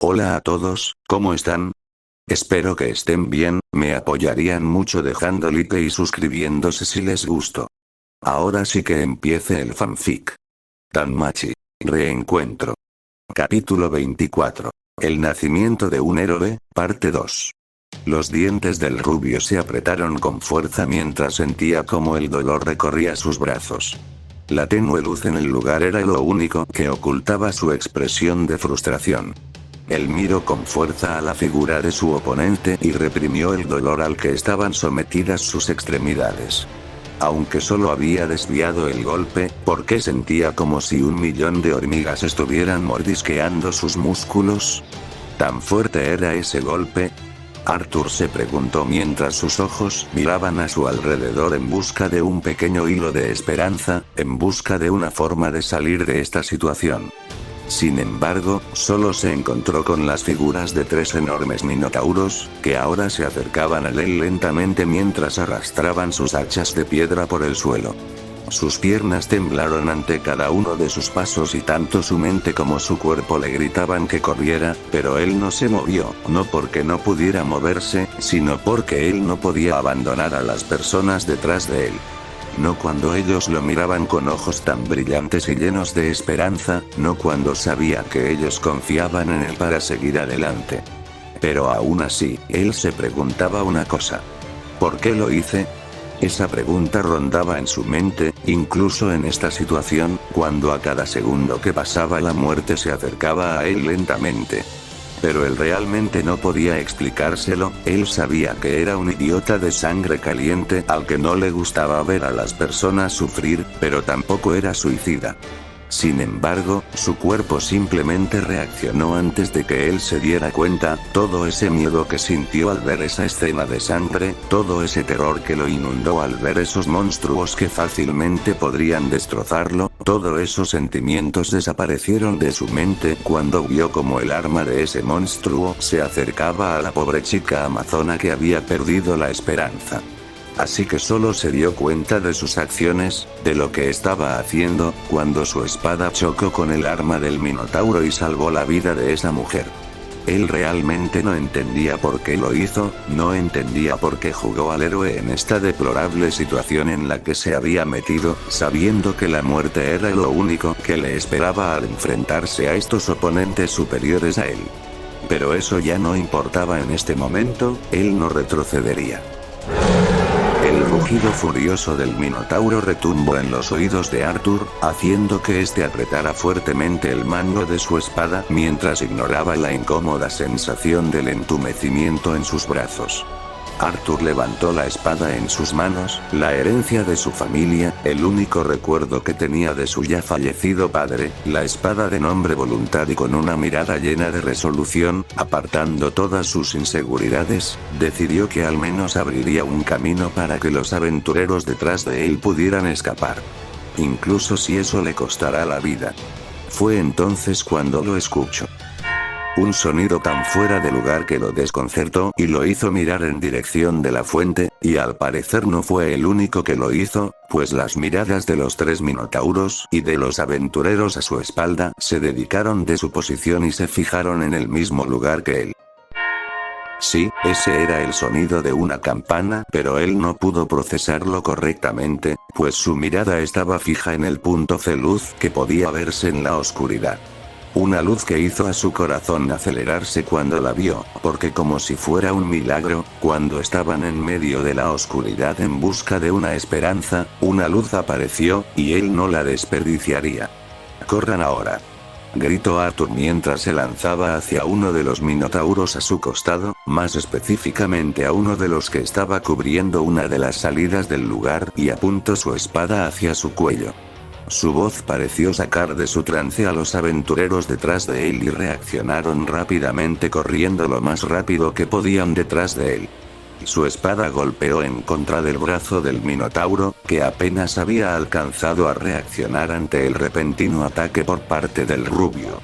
Hola a todos, ¿cómo están? Espero que estén bien, me apoyarían mucho dejando like y suscribiéndose si les gustó. Ahora sí que empiece el fanfic. Danmachi. Reencuentro. Capítulo 24. El nacimiento de un héroe, parte 2. Los dientes del rubio se apretaron con fuerza mientras sentía como el dolor recorría sus brazos. La tenue luz en el lugar era lo único que ocultaba su expresión de frustración. Él miró con fuerza a la figura de su oponente y reprimió el dolor al que estaban sometidas sus extremidades. Aunque solo había desviado el golpe, porque sentía como si 1.000.000 de hormigas estuvieran mordisqueando sus músculos. ¿Tan fuerte era ese golpe? Arthur se preguntó mientras sus ojos miraban a su alrededor en busca de un pequeño hilo de esperanza, en busca de una forma de salir de esta situación. Sin embargo, solo se encontró con las figuras de 3 enormes minotauros, que ahora se acercaban a él lentamente mientras arrastraban sus hachas de piedra por el suelo. Sus piernas temblaron ante cada uno de sus pasos y tanto su mente como su cuerpo le gritaban que corriera, pero él no se movió, no porque no pudiera moverse, sino porque él no podía abandonar a las personas detrás de él. No cuando ellos lo miraban con ojos tan brillantes y llenos de esperanza, no cuando sabía que ellos confiaban en él para seguir adelante. Pero aún así, él se preguntaba una cosa. ¿Por qué lo hice? Esa pregunta rondaba en su mente, incluso en esta situación, cuando a cada segundo que pasaba la muerte se acercaba a él lentamente. Pero él realmente no podía explicárselo, él sabía que era un idiota de sangre caliente al que no le gustaba ver a las personas sufrir, pero tampoco era suicida. Sin embargo, su cuerpo simplemente reaccionó antes de que él se diera cuenta, todo ese miedo que sintió al ver esa escena de sangre, todo ese terror que lo inundó al ver esos monstruos que fácilmente podrían destrozarlo, todos esos sentimientos desaparecieron de su mente cuando vio como el arma de ese monstruo se acercaba a la pobre chica amazona que había perdido la esperanza. Así que solo se dio cuenta de sus acciones, de lo que estaba haciendo, cuando su espada chocó con el arma del minotauro y salvó la vida de esa mujer. Él realmente no entendía por qué lo hizo, no entendía por qué jugó al héroe en esta deplorable situación en la que se había metido, sabiendo que la muerte era lo único que le esperaba al enfrentarse a estos oponentes superiores a él. Pero eso ya no importaba en este momento, él no retrocedería. El rugido furioso del minotauro retumbó en los oídos de Arthur, haciendo que éste apretara fuertemente el mango de su espada mientras ignoraba la incómoda sensación del entumecimiento en sus brazos. Arthur levantó la espada en sus manos, la herencia de su familia, el único recuerdo que tenía de su ya fallecido padre, la espada de nombre voluntad y con una mirada llena de resolución, apartando todas sus inseguridades, decidió que al menos abriría un camino para que los aventureros detrás de él pudieran escapar. Incluso si eso le costara la vida. Fue entonces cuando lo escuchó. Un sonido tan fuera de lugar que lo desconcertó y lo hizo mirar en dirección de la fuente, y al parecer no fue el único que lo hizo, pues las miradas de los 3 minotauros y de los aventureros a su espalda se dedicaron de su posición y se fijaron en el mismo lugar que él. Sí, ese era el sonido de una campana, pero él no pudo procesarlo correctamente, pues su mirada estaba fija en el punto de luz que podía verse en la oscuridad. Una luz que hizo a su corazón acelerarse cuando la vio, porque como si fuera un milagro, cuando estaban en medio de la oscuridad en busca de una esperanza, una luz apareció, y él no la desperdiciaría. «¡Corran ahora!», gritó Arthur mientras se lanzaba hacia uno de los minotauros a su costado, más específicamente a uno de los que estaba cubriendo una de las salidas del lugar y apuntó su espada hacia su cuello. Su voz pareció sacar de su trance a los aventureros detrás de él y reaccionaron rápidamente corriendo lo más rápido que podían detrás de él. Su espada golpeó en contra del brazo del minotauro, que apenas había alcanzado a reaccionar ante el repentino ataque por parte del rubio.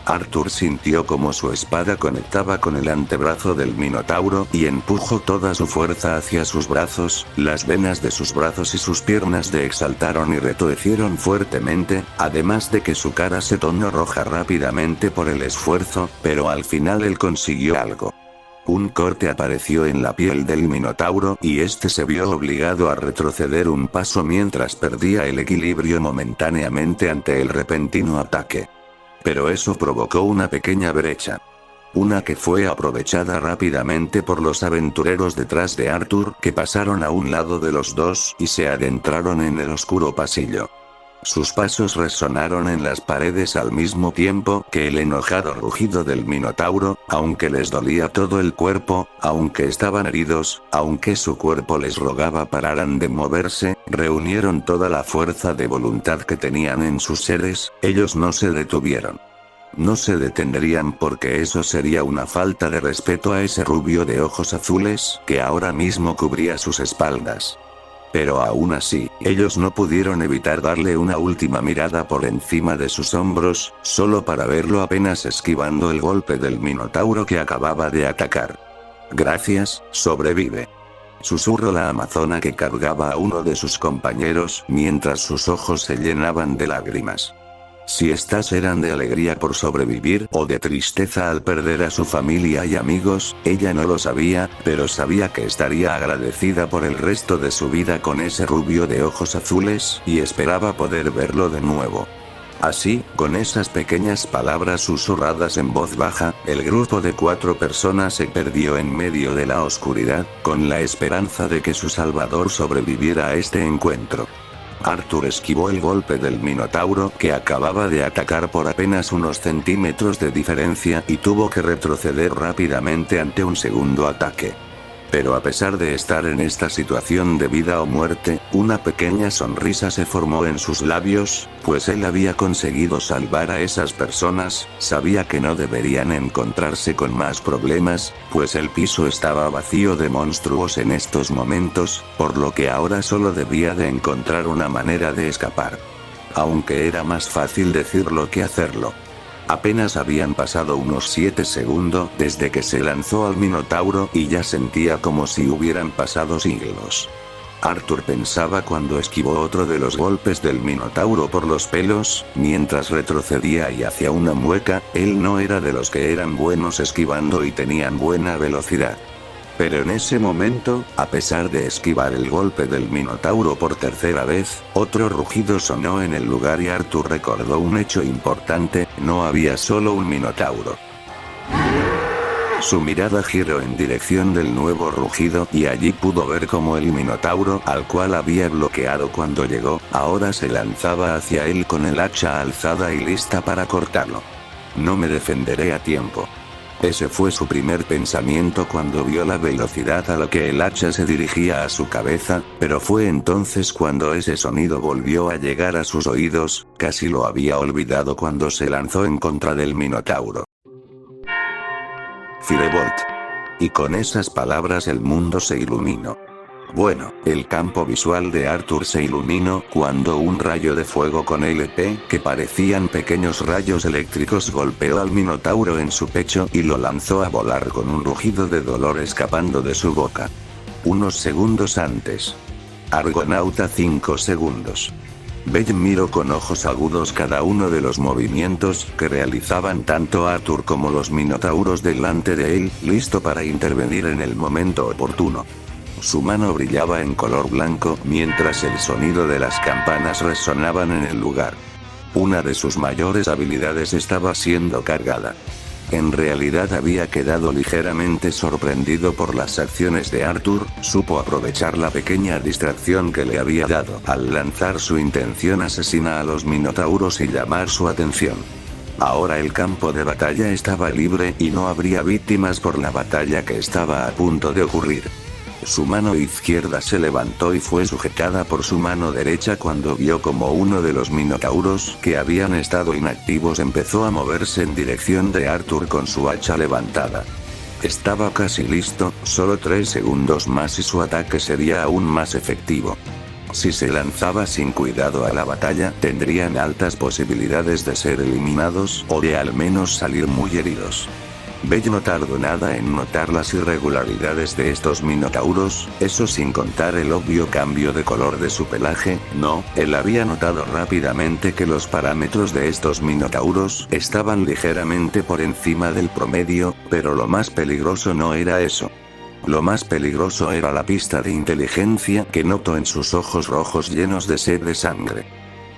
Arthur sintió como su espada conectaba con el antebrazo del Minotauro y empujó toda su fuerza hacia sus brazos, las venas de sus brazos y sus piernas se exaltaron y retuecieron fuertemente, además de que su cara se tornó roja rápidamente por el esfuerzo, pero al final él consiguió algo. Un corte apareció en la piel del Minotauro y este se vio obligado a retroceder un paso mientras perdía el equilibrio momentáneamente ante el repentino ataque. Pero eso provocó una pequeña brecha. Una que fue aprovechada rápidamente por los aventureros detrás de Arthur que pasaron a un lado de los dos y se adentraron en el oscuro pasillo. Sus pasos resonaron en las paredes al mismo tiempo que el enojado rugido del Minotauro, aunque les dolía todo el cuerpo, aunque estaban heridos, aunque su cuerpo les rogaba pararan de moverse, reunieron toda la fuerza de voluntad que tenían en sus seres, ellos no se detuvieron. No se detendrían porque eso sería una falta de respeto a ese rubio de ojos azules que ahora mismo cubría sus espaldas. Pero aún así, ellos no pudieron evitar darle una última mirada por encima de sus hombros, solo para verlo apenas esquivando el golpe del Minotauro que acababa de atacar. Gracias, sobrevive. Susurró la amazona que cargaba a uno de sus compañeros mientras sus ojos se llenaban de lágrimas. Si estas eran de alegría por sobrevivir o de tristeza al perder a su familia y amigos, ella no lo sabía, pero sabía que estaría agradecida por el resto de su vida con ese rubio de ojos azules y esperaba poder verlo de nuevo. Así, con esas pequeñas palabras susurradas en voz baja, el grupo de 4 personas se perdió en medio de la oscuridad, con la esperanza de que su salvador sobreviviera a este encuentro. Arthur esquivó el golpe del Minotauro que acababa de atacar por apenas unos centímetros de diferencia y tuvo que retroceder rápidamente ante un segundo ataque. Pero a pesar de estar en esta situación de vida o muerte, una pequeña sonrisa se formó en sus labios, pues él había conseguido salvar a esas personas, sabía que no deberían encontrarse con más problemas, pues el piso estaba vacío de monstruos en estos momentos, por lo que ahora solo debía de encontrar una manera de escapar. Aunque era más fácil decirlo que hacerlo. Apenas habían pasado unos 7 segundos desde que se lanzó al Minotauro y ya sentía como si hubieran pasado siglos. Arthur pensaba cuando esquivó otro de los golpes del Minotauro por los pelos, mientras retrocedía y hacia una mueca, él no era de los que eran buenos esquivando y tenían buena velocidad. Pero en ese momento, a pesar de esquivar el golpe del Minotauro por tercera vez, otro rugido sonó en el lugar y Arthur recordó un hecho importante, no había solo un Minotauro. Su mirada giró en dirección del nuevo rugido y allí pudo ver cómo el Minotauro, al cual había bloqueado cuando llegó, ahora se lanzaba hacia él con el hacha alzada y lista para cortarlo. No me defenderé a tiempo. Ese fue su primer pensamiento cuando vio la velocidad a la que el hacha se dirigía a su cabeza, pero fue entonces cuando ese sonido volvió a llegar a sus oídos, casi lo había olvidado cuando se lanzó en contra del Minotauro. Firebolt. Y con esas palabras el mundo se iluminó. Bueno, el campo visual de Arthur se iluminó cuando un rayo de fuego con LP, que parecían pequeños rayos eléctricos, golpeó al Minotauro en su pecho y lo lanzó a volar con un rugido de dolor escapando de su boca. Unos segundos antes. Argonauta 5 segundos. Bell miró con ojos agudos cada uno de los movimientos que realizaban tanto Arthur como los minotauros delante de él, listo para intervenir en el momento oportuno. Su mano brillaba en color blanco mientras el sonido de las campanas resonaban en el lugar. Una de sus mayores habilidades estaba siendo cargada. En realidad había quedado ligeramente sorprendido por las acciones de Arthur, supo aprovechar la pequeña distracción que le había dado al lanzar su intención asesina a los minotauros y llamar su atención. Ahora el campo de batalla estaba libre y no habría víctimas por la batalla que estaba a punto de ocurrir. Su mano izquierda se levantó y fue sujetada por su mano derecha cuando vio como uno de los minotauros que habían estado inactivos empezó a moverse en dirección de Arthur con su hacha levantada. Estaba casi listo, solo 3 segundos más y su ataque sería aún más efectivo. Si se lanzaba sin cuidado a la batalla, tendrían altas posibilidades de ser eliminados o de al menos salir muy heridos. Belle no tardó nada en notar las irregularidades de estos minotauros, eso sin contar el obvio cambio de color de su pelaje. No, él había notado rápidamente que los parámetros de estos minotauros estaban ligeramente por encima del promedio, pero lo más peligroso no era eso. Lo más peligroso era la pista de inteligencia que notó en sus ojos rojos llenos de sed de sangre.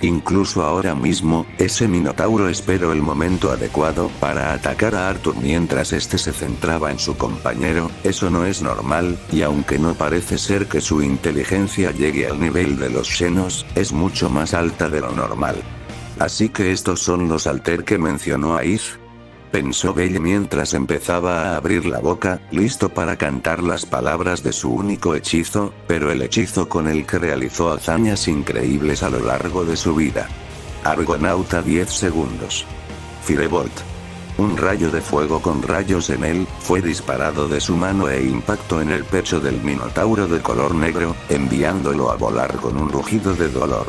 Incluso ahora mismo, ese minotauro esperó el momento adecuado para atacar a Arthur mientras este se centraba en su compañero. Eso no es normal, y aunque no parece ser que su inteligencia llegue al nivel de los Xenos, es mucho más alta de lo normal. Así que estos son los Alter que mencionó Aiz, pensó Belle mientras empezaba a abrir la boca, listo para cantar las palabras de su único hechizo, pero el hechizo con el que realizó hazañas increíbles a lo largo de su vida. Argonauta 10 segundos. Firebolt. Un rayo de fuego con rayos en él, fue disparado de su mano e impactó en el pecho del minotauro de color negro, enviándolo a volar con un rugido de dolor.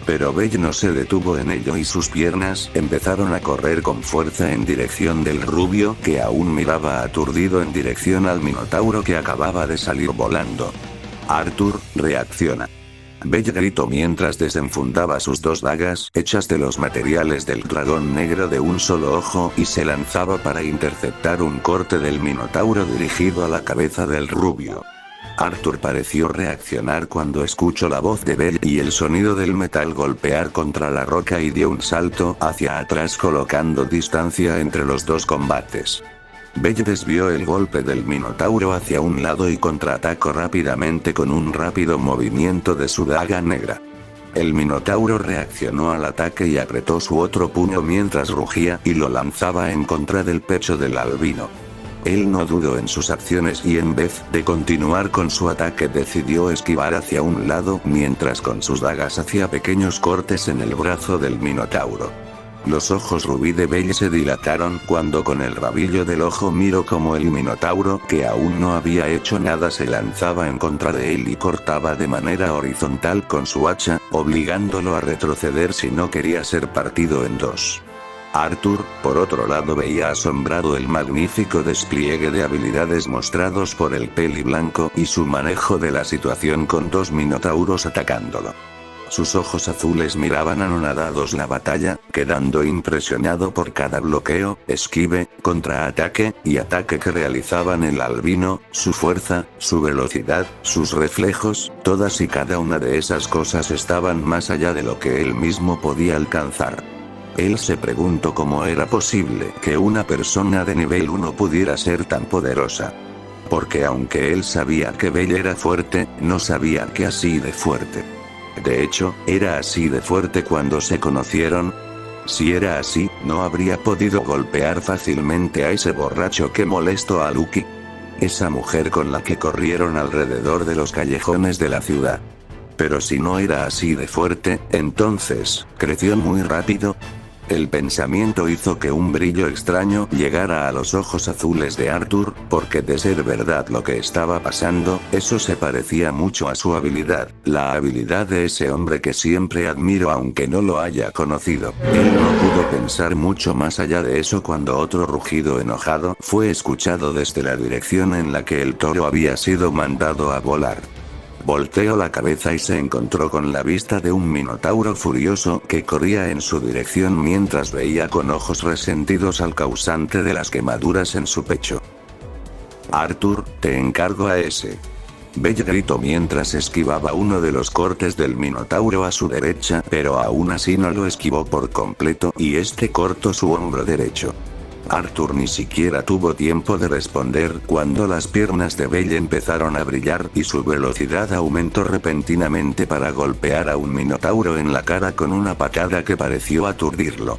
Pero Belle no se detuvo en ello y sus piernas empezaron a correr con fuerza en dirección del rubio que aún miraba aturdido en dirección al minotauro que acababa de salir volando. Arthur, reacciona. Belle gritó mientras desenfundaba sus dos dagas hechas de los materiales del dragón negro de un solo ojo y se lanzaba para interceptar un corte del minotauro dirigido a la cabeza del rubio. Arthur pareció reaccionar cuando escuchó la voz de Belle y el sonido del metal golpear contra la roca y dio un salto hacia atrás colocando distancia entre los dos combates. Belle desvió el golpe del minotauro hacia un lado y contraatacó rápidamente con un rápido movimiento de su daga negra. El minotauro reaccionó al ataque y apretó su otro puño mientras rugía y lo lanzaba en contra del pecho del albino. Él no dudó en sus acciones y en vez de continuar con su ataque decidió esquivar hacia un lado mientras con sus dagas hacía pequeños cortes en el brazo del minotauro. Los ojos rubí de Belle se dilataron cuando con el rabillo del ojo miró como el minotauro que aún no había hecho nada se lanzaba en contra de él y cortaba de manera horizontal con su hacha, obligándolo a retroceder si no quería ser partido en dos. Arthur, por otro lado, veía asombrado el magnífico despliegue de habilidades mostrados por el peli blanco y su manejo de la situación con dos minotauros atacándolo. Sus ojos azules miraban anonadados la batalla, quedando impresionado por cada bloqueo, esquive, contraataque y ataque que realizaban el albino, su fuerza, su velocidad, sus reflejos, todas y cada una de esas cosas estaban más allá de lo que él mismo podía alcanzar. Él se preguntó cómo era posible que una persona de nivel 1 pudiera ser tan poderosa. Porque aunque él sabía que Belle era fuerte, no sabía que así de fuerte. De hecho, era así de fuerte cuando se conocieron. Si era así, no habría podido golpear fácilmente a ese borracho que molestó a Lucky. Esa mujer con la que corrieron alrededor de los callejones de la ciudad. Pero si no era así de fuerte, entonces, ¿creció muy rápido? El pensamiento hizo que un brillo extraño llegara a los ojos azules de Arthur, porque de ser verdad lo que estaba pasando, eso se parecía mucho a su habilidad, la habilidad de ese hombre que siempre admiro aunque no lo haya conocido. Él no pudo pensar mucho más allá de eso cuando otro rugido enojado fue escuchado desde la dirección en la que el toro había sido mandado a volar. Volteó la cabeza y se encontró con la vista de un minotauro furioso que corría en su dirección mientras veía con ojos resentidos al causante de las quemaduras en su pecho. Arthur, te encargo a ese. Belle gritó mientras esquivaba uno de los cortes del minotauro a su derecha, pero aún así no lo esquivó por completo y este cortó su hombro derecho. Arthur ni siquiera tuvo tiempo de responder cuando las piernas de Belle empezaron a brillar y su velocidad aumentó repentinamente para golpear a un minotauro en la cara con una patada que pareció aturdirlo.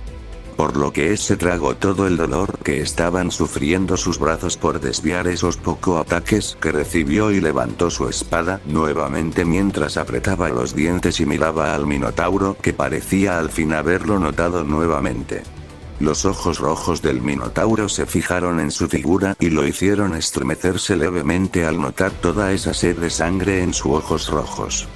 Por lo que ese tragó todo el dolor que estaban sufriendo sus brazos por desviar esos pocos ataques que recibió y levantó su espada nuevamente mientras apretaba los dientes y miraba al minotauro que parecía al fin haberlo notado nuevamente. Los ojos rojos del minotauro se fijaron en su figura y lo hicieron estremecerse levemente al notar toda esa sed de sangre en sus ojos rojos.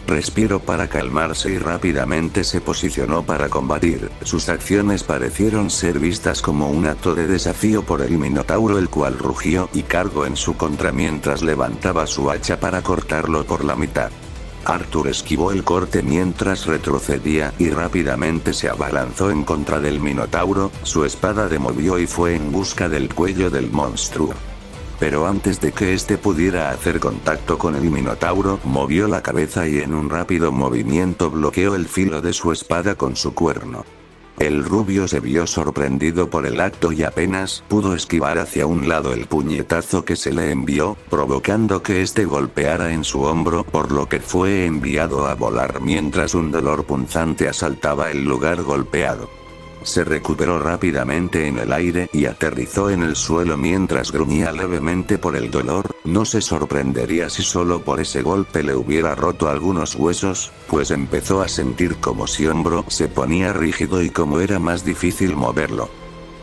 Respiró para calmarse y rápidamente se posicionó para combatir. Sus acciones parecieron ser vistas como un acto de desafío por el Minotauro, el cual rugió y cargó en su contra mientras levantaba su hacha para cortarlo por la mitad. Arthur esquivó el corte mientras retrocedía y rápidamente se abalanzó en contra del Minotauro, su espada demovió y fue en busca del cuello del monstruo. Pero antes de que éste pudiera hacer contacto con el Minotauro, movió la cabeza y en un rápido movimiento bloqueó el filo de su espada con su cuerno. El rubio se vio sorprendido por el acto y apenas pudo esquivar hacia un lado el puñetazo que se le envió, provocando que éste golpeara en su hombro, por lo que fue enviado a volar mientras un dolor punzante asaltaba el lugar golpeado. Se recuperó rápidamente en el aire y aterrizó en el suelo mientras gruñía levemente por el dolor. No se sorprendería si solo por ese golpe le hubiera roto algunos huesos, pues empezó a sentir como su hombro se ponía rígido y como era más difícil moverlo.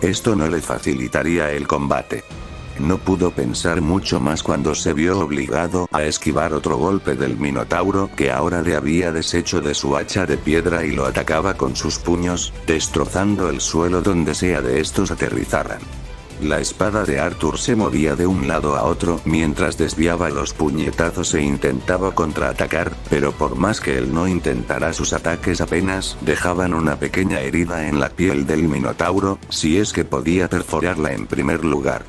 Esto no le facilitaría el combate. No pudo pensar mucho más cuando se vio obligado a esquivar otro golpe del Minotauro que ahora le había deshecho de su hacha de piedra y lo atacaba con sus puños, destrozando el suelo donde sea de estos aterrizaran. La espada de Arthur se movía de un lado a otro mientras desviaba los puñetazos e intentaba contraatacar, pero por más que él no intentara, sus ataques apenas dejaban una pequeña herida en la piel del Minotauro, si es que podía perforarla en primer lugar.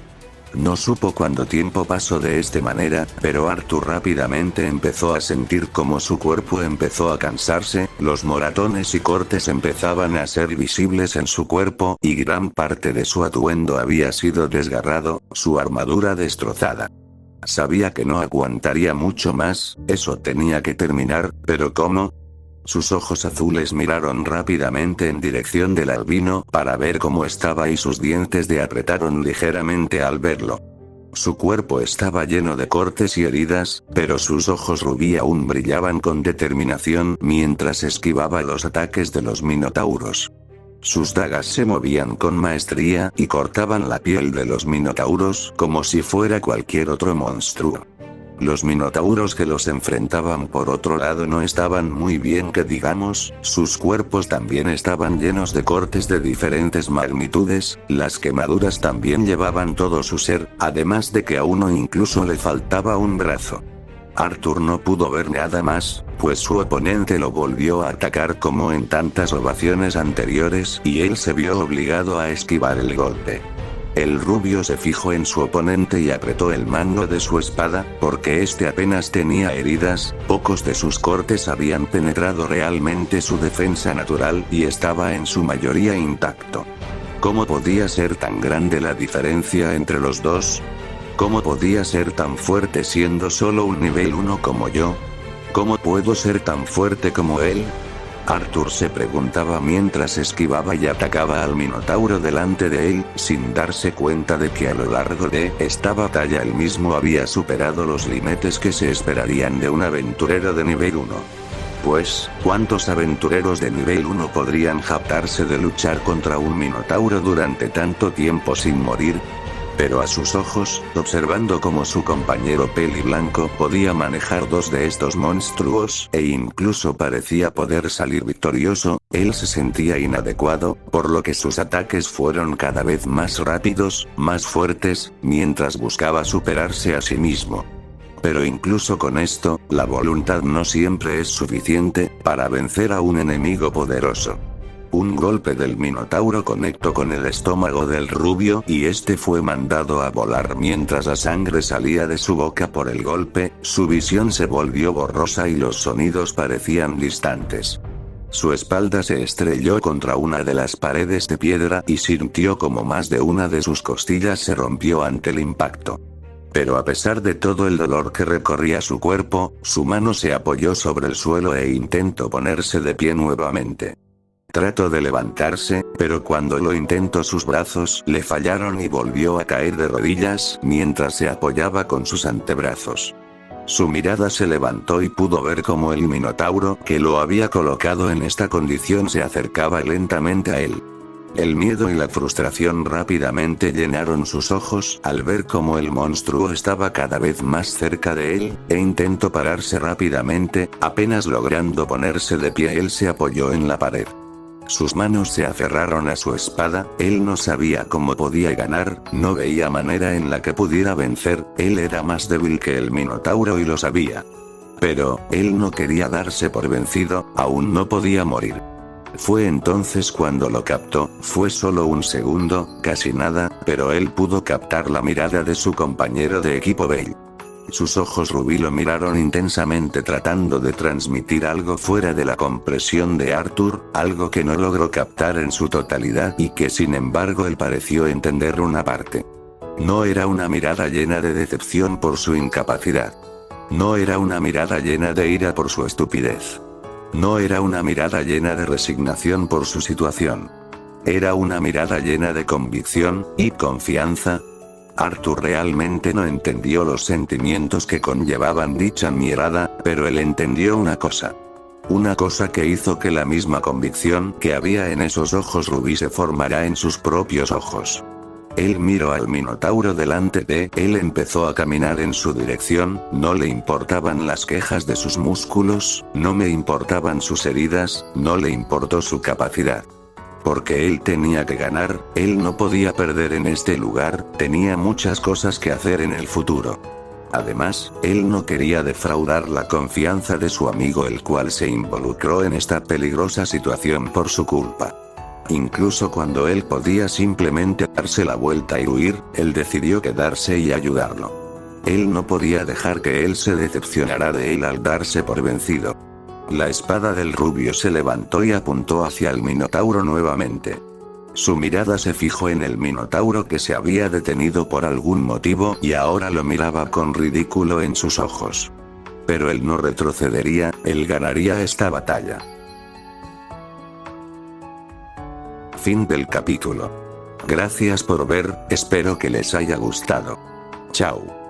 No supo cuánto tiempo pasó de esta manera, pero Arthur rápidamente empezó a sentir como su cuerpo empezó a cansarse, los moratones y cortes empezaban a ser visibles en su cuerpo y gran parte de su atuendo había sido desgarrado, su armadura destrozada. Sabía que no aguantaría mucho más, eso tenía que terminar, pero ¿cómo? Sus ojos azules miraron rápidamente en dirección del albino para ver cómo estaba y sus dientes le apretaron ligeramente al verlo. Su cuerpo estaba lleno de cortes y heridas, pero sus ojos rubí aún brillaban con determinación mientras esquivaba los ataques de los minotauros. Sus dagas se movían con maestría y cortaban la piel de los minotauros como si fuera cualquier otro monstruo. Los minotauros que los enfrentaban por otro lado no estaban muy bien que digamos, sus cuerpos también estaban llenos de cortes de diferentes magnitudes, las quemaduras también llevaban todo su ser, además de que a uno incluso le faltaba un brazo. Arthur no pudo ver nada más, pues su oponente lo volvió a atacar como en tantas ovaciones anteriores y él se vio obligado a esquivar el golpe. El rubio se fijó en su oponente y apretó el mango de su espada, porque este apenas tenía heridas, pocos de sus cortes habían penetrado realmente su defensa natural y estaba en su mayoría intacto. ¿Cómo podía ser tan grande la diferencia entre los dos? ¿Cómo podía ser tan fuerte siendo solo un nivel 1 como yo? ¿Cómo puedo ser tan fuerte como él? Arthur se preguntaba mientras esquivaba y atacaba al Minotauro delante de él, sin darse cuenta de que a lo largo de esta batalla él mismo había superado los límites que se esperarían de un aventurero de nivel 1. Pues, ¿cuántos aventureros de nivel 1 podrían jactarse de luchar contra un Minotauro durante tanto tiempo sin morir? Pero a sus ojos, observando cómo su compañero Peli Blanco podía manejar dos de estos monstruos, e incluso parecía poder salir victorioso, él se sentía inadecuado, por lo que sus ataques fueron cada vez más rápidos, más fuertes, mientras buscaba superarse a sí mismo. Pero incluso con esto, la voluntad no siempre es suficiente para vencer a un enemigo poderoso. Un golpe del Minotauro conectó con el estómago del rubio y este fue mandado a volar mientras la sangre salía de su boca por el golpe, su visión se volvió borrosa y los sonidos parecían distantes. Su espalda se estrelló contra una de las paredes de piedra y sintió como más de una de sus costillas se rompió ante el impacto. Pero a pesar de todo el dolor que recorría su cuerpo, su mano se apoyó sobre el suelo e intentó ponerse de pie nuevamente. Trató de levantarse, pero cuando lo intentó sus brazos le fallaron y volvió a caer de rodillas mientras se apoyaba con sus antebrazos. Su mirada se levantó y pudo ver cómo el Minotauro que lo había colocado en esta condición se acercaba lentamente a él. El miedo y la frustración rápidamente llenaron sus ojos al ver cómo el monstruo estaba cada vez más cerca de él, e intentó pararse rápidamente, apenas logrando ponerse de pie él se apoyó en la pared. Sus manos se aferraron a su espada, él no sabía cómo podía ganar, no veía manera en la que pudiera vencer, él era más débil que el Minotauro y lo sabía. Pero, él no quería darse por vencido, aún no podía morir. Fue entonces cuando lo captó, fue solo un segundo, casi nada, pero él pudo captar la mirada de su compañero de equipo Bale. Sus ojos rubí lo miraron intensamente tratando de transmitir algo fuera de la compresión de Arthur, algo que no logró captar en su totalidad y que sin embargo él pareció entender una parte. No era una mirada llena de decepción por su incapacidad. No era una mirada llena de ira por su estupidez. No era una mirada llena de resignación por su situación. Era una mirada llena de convicción y confianza. Arthur realmente no entendió los sentimientos que conllevaban dicha mirada, pero él entendió una cosa. Una cosa que hizo que la misma convicción que había en esos ojos rubí se formara en sus propios ojos. Él miró al Minotauro delante de él, empezó a caminar en su dirección, no le importaban las quejas de sus músculos, no me importaban sus heridas, no le importó su capacidad. Porque él tenía que ganar, él no podía perder en este lugar, tenía muchas cosas que hacer en el futuro. Además, él no quería defraudar la confianza de su amigo el cual se involucró en esta peligrosa situación por su culpa. Incluso cuando él podía simplemente darse la vuelta y huir, él decidió quedarse y ayudarlo. Él no podía dejar que él se decepcionara de él al darse por vencido. La espada del rubio se levantó y apuntó hacia el Minotauro nuevamente. Su mirada se fijó en el Minotauro que se había detenido por algún motivo y ahora lo miraba con ridículo en sus ojos. Pero él no retrocedería, él ganaría esta batalla. Fin del capítulo. Gracias por ver, espero que les haya gustado. Chao.